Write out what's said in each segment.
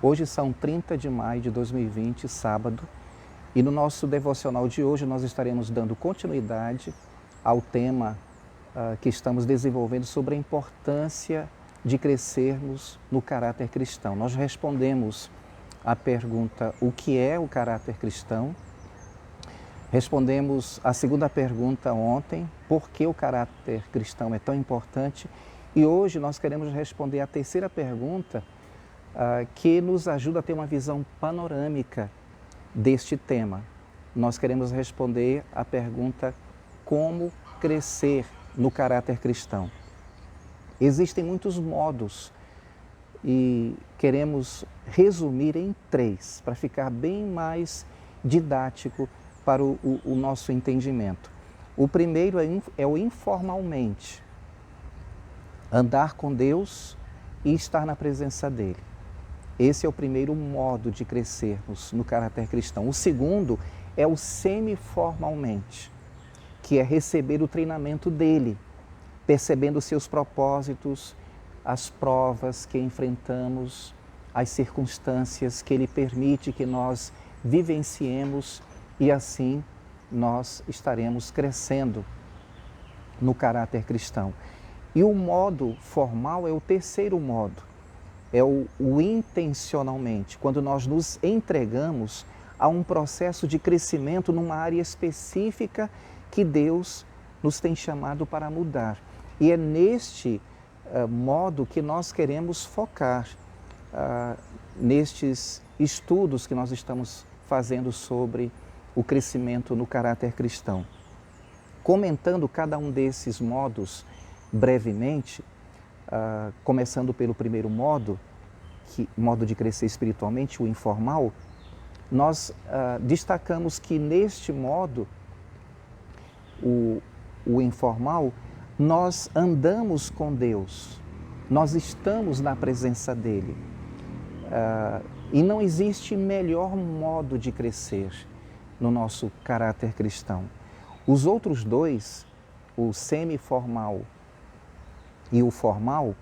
Hoje são 30 de maio de 2020, sábado, e no nosso devocional de hoje nós estaremos dando continuidade ao tema que estamos desenvolvendo sobre a importância de crescermos no caráter cristão. Nós respondemos a pergunta: o que é o caráter cristão? Respondemos a segunda pergunta ontem: por que o caráter cristão é tão importante? E hoje nós queremos responder a terceira pergunta, que nos ajuda a ter uma visão panorâmica deste tema. Nós queremos responder a pergunta: como crescer no caráter cristão? Existem muitos modos e queremos resumir em 3, para ficar bem mais didático para o nosso entendimento. O primeiro é o informalmente, andar com Deus e estar na presença dEle. Esse é o primeiro modo de crescermos no caráter cristão. O segundo é o semiformalmente, que é receber o treinamento dEle, percebendo os seus propósitos, as provas que enfrentamos, as circunstâncias que Ele permite que nós vivenciemos, e assim nós estaremos crescendo no caráter cristão. E o modo formal é o terceiro modo, é o intencionalmente, quando nós nos entregamos a um processo de crescimento numa área específica que Deus nos tem chamado para mudar. E é neste modo que nós queremos focar nestes estudos que nós estamos fazendo sobre o crescimento no caráter cristão. Comentando cada um desses modos brevemente, começando pelo primeiro modo, modo de crescer espiritualmente, o informal, nós destacamos que neste modo, o informal, nós andamos com Deus, nós estamos na presença dEle. E não existe melhor modo de crescer no nosso caráter cristão. Os outros dois, o semiformal e o formal,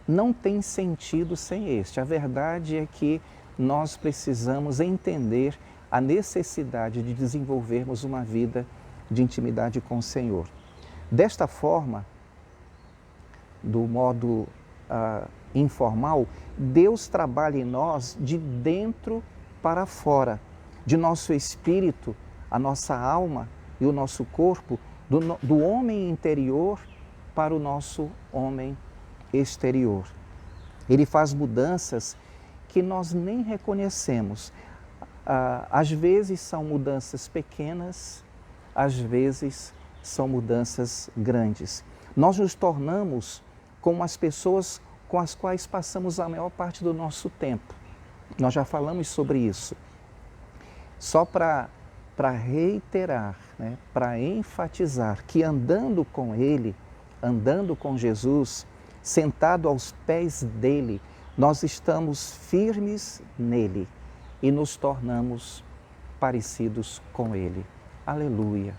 não tem sentido sem este. A verdade é que nós precisamos entender a necessidade de desenvolvermos uma vida de intimidade com o Senhor. Desta forma, do modo informal, Deus trabalha em nós de dentro para fora, de nosso espírito, a nossa alma e o nosso corpo, do homem interior para o nosso homem exterior. Ele faz mudanças que nós nem reconhecemos. Às vezes são mudanças pequenas, às vezes são mudanças grandes. Nós nos tornamos como as pessoas com as quais passamos a maior parte do nosso tempo. Nós já falamos sobre isso. Só para reiterar, para enfatizar que andando com Ele, andando com Jesus, sentado aos pés dEle, nós estamos firmes nele e nos tornamos parecidos com Ele. Aleluia!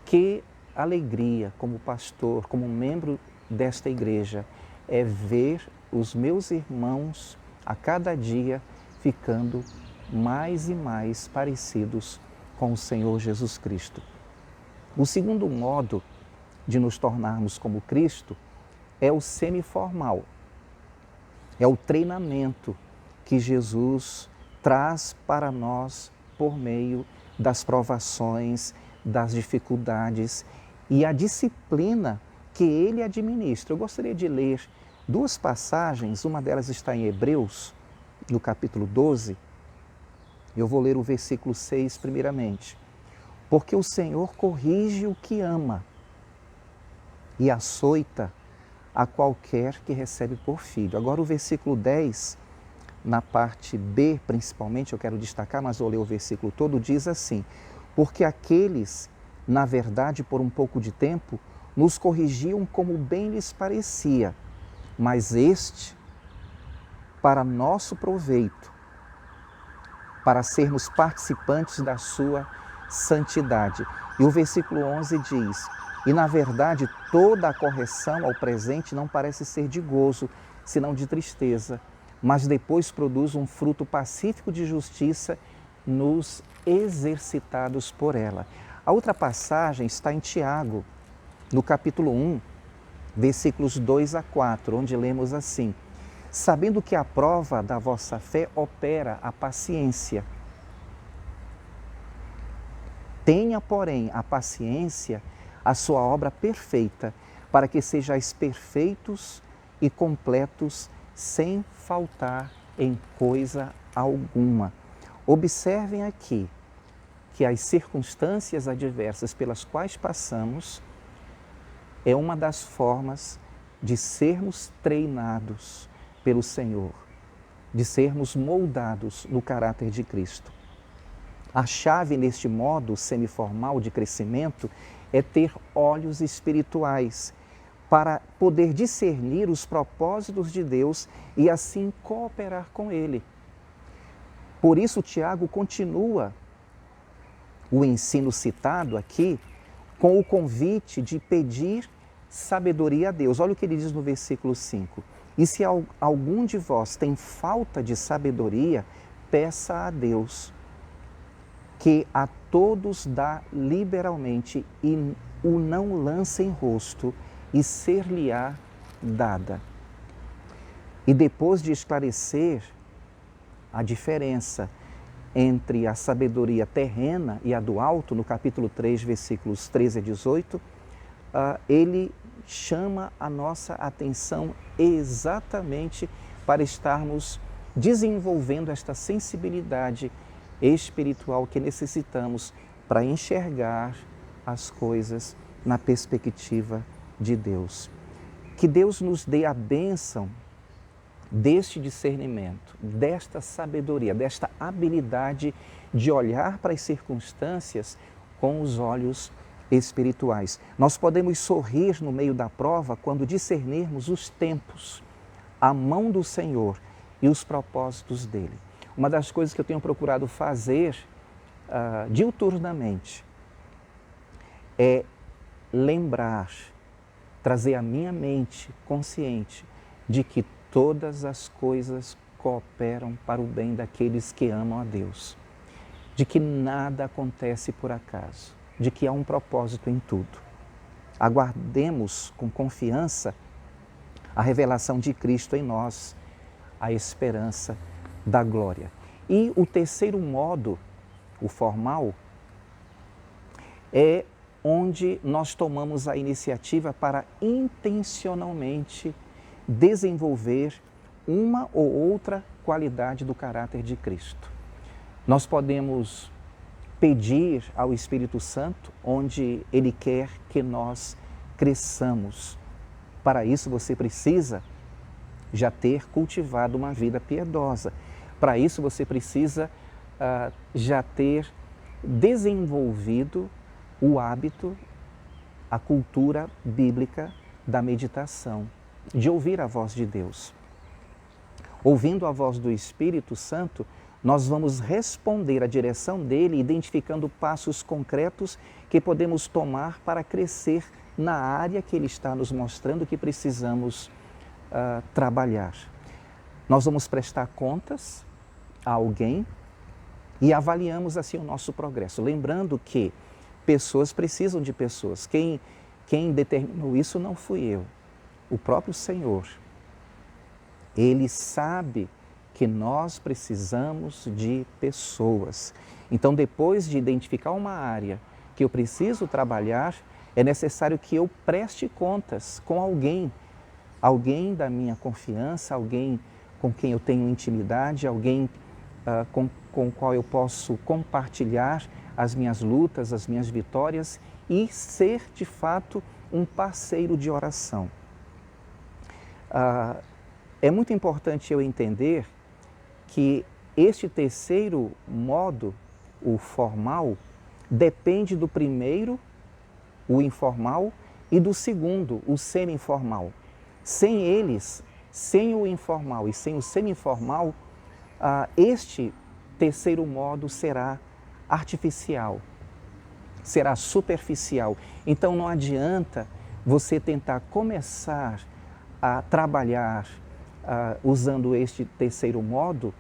Que alegria como pastor, como membro desta igreja, é ver os meus irmãos a cada dia ficando mais e mais parecidos com o Senhor Jesus Cristo. O segundo modo de nos tornarmos como Cristo é o semiformal, é o treinamento que Jesus traz para nós por meio das provações, das dificuldades e a disciplina que Ele administra. Eu gostaria de ler 2 passagens, uma delas está em Hebreus, no capítulo 12. Eu vou ler o versículo 6 primeiramente. Porque o Senhor corrige o que ama e açoita a qualquer que recebe por filho. Agora o versículo 10, na parte B principalmente, eu quero destacar, mas vou ler o versículo todo, diz assim: porque aqueles, na verdade, por um pouco de tempo, nos corrigiam como bem lhes parecia, mas este, para nosso proveito, para sermos participantes da sua santidade. E o versículo 11 diz: e na verdade toda a correção ao presente não parece ser de gozo, senão de tristeza, mas depois produz um fruto pacífico de justiça nos exercitados por ela. A outra passagem está em Tiago, no capítulo 1, versículos 2 a 4, onde lemos assim: sabendo que a prova da vossa fé opera a paciência. Tenha, porém, a paciência a sua obra perfeita, para que sejais perfeitos e completos, sem faltar em coisa alguma. Observem aqui que as circunstâncias adversas pelas quais passamos é uma das formas de sermos treinados pelo Senhor, de sermos moldados no caráter de Cristo. A chave neste modo semiformal de crescimento é ter olhos espirituais para poder discernir os propósitos de Deus e assim cooperar com Ele. Por isso, Tiago continua o ensino citado aqui com o convite de pedir sabedoria a Deus. Olha o que ele diz no versículo 5. E se algum de vós tem falta de sabedoria, peça a Deus, que a todos dá liberalmente e o não lança em rosto, e ser-lhe-á dada. E depois de esclarecer a diferença entre a sabedoria terrena e a do alto, no capítulo 3, versículos 13 a 18, ele chama a nossa atenção exatamente para estarmos desenvolvendo esta sensibilidade espiritual que necessitamos para enxergar as coisas na perspectiva de Deus. Que Deus nos dê a bênção deste discernimento, desta sabedoria, desta habilidade de olhar para as circunstâncias com os olhos espirituais. Nós podemos sorrir no meio da prova quando discernirmos os tempos, a mão do Senhor e os propósitos dele. Uma das coisas que eu tenho procurado fazer diuturnamente é lembrar, trazer à minha mente consciente de que todas as coisas cooperam para o bem daqueles que amam a Deus, de que nada acontece por acaso, de que há um propósito em tudo. Aguardemos com confiança a revelação de Cristo em nós, a esperança da glória. E o terceiro modo, o formal, é onde nós tomamos a iniciativa para intencionalmente desenvolver uma ou outra qualidade do caráter de Cristo. Nós podemos pedir ao Espírito Santo onde Ele quer que nós cresçamos. Para isso você precisa já ter cultivado uma vida piedosa. Para isso você precisa já ter desenvolvido o hábito, a cultura bíblica da meditação, de ouvir a voz de Deus. Ouvindo a voz do Espírito Santo, nós vamos responder à direção dele, identificando passos concretos que podemos tomar para crescer na área que ele está nos mostrando que precisamos trabalhar. Nós vamos prestar contas a alguém e avaliamos assim o nosso progresso. Lembrando que pessoas precisam de pessoas. Quem determinou isso não fui eu, o próprio Senhor. Ele sabe que nós precisamos de pessoas. Então, depois de identificar uma área que eu preciso trabalhar, é necessário que eu preste contas com alguém da minha confiança, alguém com quem eu tenho intimidade, alguém com o qual eu posso compartilhar as minhas lutas, as minhas vitórias e ser, de fato, um parceiro de oração. É muito importante eu entender que este terceiro modo, o formal, depende do primeiro, o informal, e do segundo, o semi-informal. Sem eles, sem o informal e sem o semi-informal, este terceiro modo será artificial, será superficial. Então não adianta você tentar começar a trabalhar usando este terceiro modo,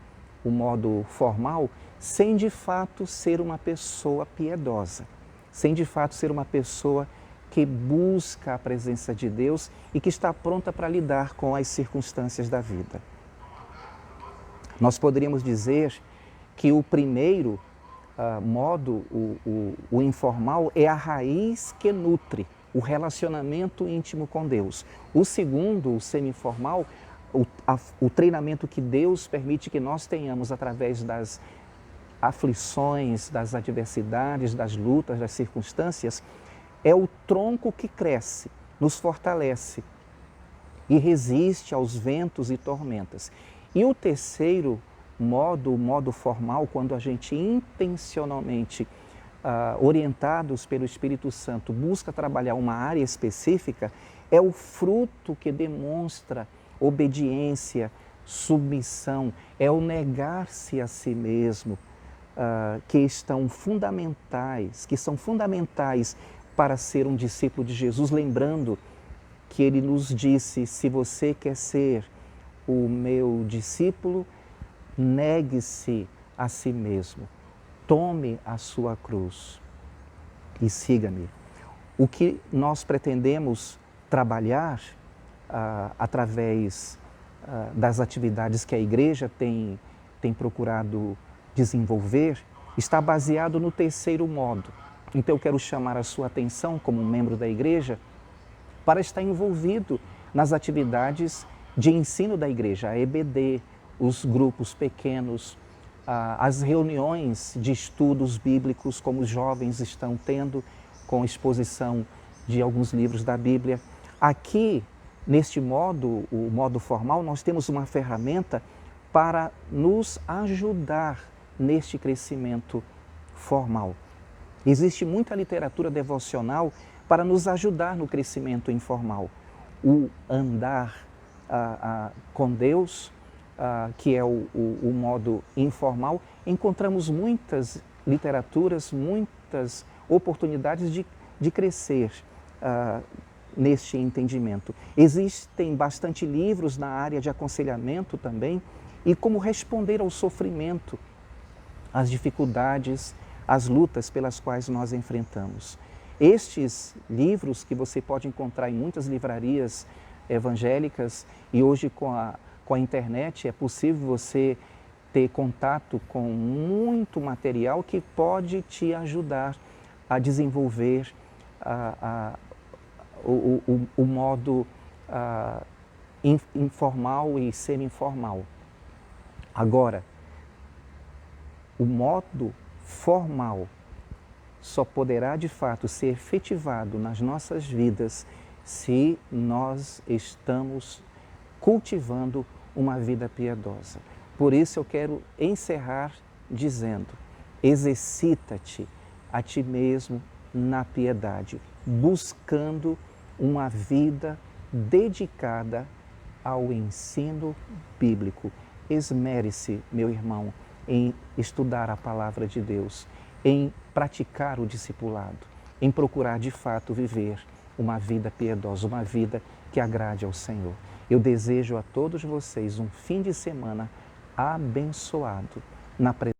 o modo formal, sem de fato ser uma pessoa piedosa, sem de fato ser uma pessoa que busca a presença de Deus e que está pronta para lidar com as circunstâncias da vida. Nós poderíamos dizer que o primeiro modo, o informal, é a raiz que nutre o relacionamento íntimo com Deus. O segundo, o semi-formal, o treinamento que Deus permite que nós tenhamos através das aflições, das adversidades, das lutas, das circunstâncias, é o tronco que cresce, nos fortalece e resiste aos ventos e tormentas. E o terceiro modo, o modo formal, quando a gente intencionalmente, orientados pelo Espírito Santo, busca trabalhar uma área específica, é o fruto que demonstra obediência, submissão, é o negar-se a si mesmo, que são fundamentais para ser um discípulo de Jesus, lembrando que ele nos disse: se você quer ser o meu discípulo, negue-se a si mesmo, tome a sua cruz e siga-me. O que nós pretendemos trabalhar através das atividades que a igreja tem procurado desenvolver está baseado no terceiro modo. Então eu quero chamar a sua atenção como membro da igreja para estar envolvido nas atividades de ensino da igreja, a EBD, os grupos pequenos, as reuniões de estudos bíblicos, como os jovens estão tendo, com exposição de alguns livros da Bíblia. Aqui, neste modo, o modo formal, nós temos uma ferramenta para nos ajudar neste crescimento formal. Existe muita literatura devocional para nos ajudar no crescimento informal. O andar com Deus, que é o modo informal, encontramos muitas literaturas, muitas oportunidades de crescer neste entendimento. Existem bastante livros na área de aconselhamento também, e como responder ao sofrimento, às dificuldades, às lutas pelas quais nós enfrentamos. Estes livros que você pode encontrar em muitas livrarias evangélicas, e hoje com a internet é possível você ter contato com muito material que pode te ajudar a desenvolver o modo informal e semi-informal. Agora, o modo formal só poderá de fato ser efetivado nas nossas vidas se nós estamos cultivando uma vida piedosa. Por isso eu quero encerrar dizendo: exercita-te a ti mesmo na piedade, buscando uma vida dedicada ao ensino bíblico. Esmere-se, meu irmão, em estudar a palavra de Deus, em praticar o discipulado, em procurar de fato viver uma vida piedosa, uma vida que agrade ao Senhor. Eu desejo a todos vocês um fim de semana abençoado na presença